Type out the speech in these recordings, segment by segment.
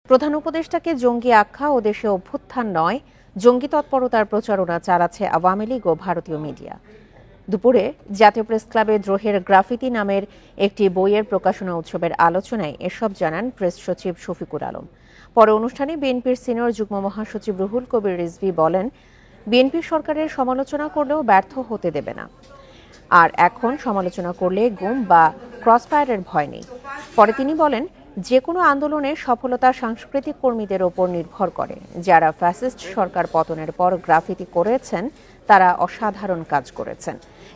প্রধান উপদেষ্টাকে জঙ্গি আখ্যা ও দেশে অভ্যুত্থান নয়, জঙ্গি তৎপরতার প্রচারণা চালাচ্ছে আওয়ামী লীগ ও ভারতীয় মিডিয়া। দুপুরে জাতীয় প্রেস ক্লাবে দ্রোহের গ্রাফিতি নামের একটি বইয়ের প্রকাশনা উৎসবের আলোচনায় এসব জানান প্রেস সচিব শফিকুল আলম। পরে অনুষ্ঠানে বিএনপির সিনিয়র যুগ্ম মহাসচিব রুহুল কবির রিজভী বলেন, বিএনপি সরকারের সমালোচনা করলেও ব্যর্থ হতে দেবে না, আর এখন সমালোচনা করলে গুম বা ক্রসফায়ারের ভয় নেই। পরে তিনি বলেন, যে কোনো আন্দোলনের সফলতা সাংস্কৃতিক কর্মীদের ওপর নির্ভর করে। যারা ফ্যাসিস্ট সরকার পতনের পর গ্রাফিতি করেছেন তারা অসাধারণ কাজ করেছেন।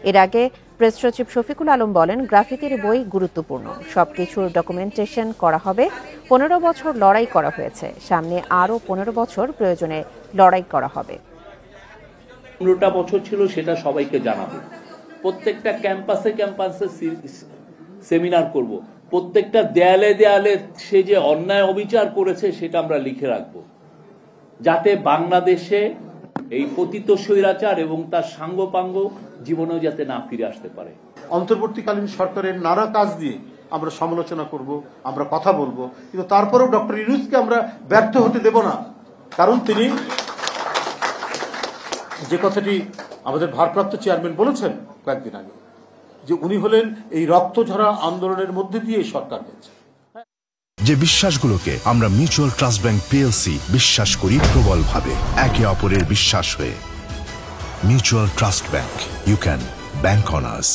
এর আগে প্রেস সচিব শফিকুল আলম বলেন, গ্রাফিতির বই গুরুত্বপূর্ণ, সবকিছুর ডকুমেন্টেশন করা হবে। 15 বছর লড়াই করা হয়েছে, সামনে আরও 15 বছর প্রয়োজনে লড়াই করা হবে। 15টা বছর ছিল, সেটা সবাইকে জানাবো। প্রত্যেকটা ক্যাম্পাসে সেমিনার করব। প্রত্যেকটা দেয়ালে দেয়ালে সে যে অন্যায় অবিচার করেছে সেটা আমরা লিখে রাখবো, যাতে বাংলাদেশে এই পতিত স্বৈরাচার এবং তার সাঙ্গপাঙ্গ জীবনেও যাতে না ফিরে আসতে পারে। অন্তর্বর্তীকালীন সরকারের নানা কাজ দিয়ে আমরা সমালোচনা করব, আমরা কথা বলবো, কিন্তু তারপরেও ডক্টর ইউনূসকে আমরা ব্যর্থ হতে দেব না। কারণ তিনি যে কথাটি আমাদের ভারপ্রাপ্ত চেয়ারম্যান বলেছেন কয়েকদিন আগে, যে উনি হলেন এই রক্তঝরা আন্দোলনের মধ্যে দিয়ে সরকার হয়েছে। যে বিশ্বাসগুলোকে আমরা মিউচুয়াল ট্রাস্ট ব্যাংক পিএলসি বিশ্বাস করি প্রবলভাবে, একে অপরের বিশ্বাস হয়ে। Mutual trust bank, you can bank on us.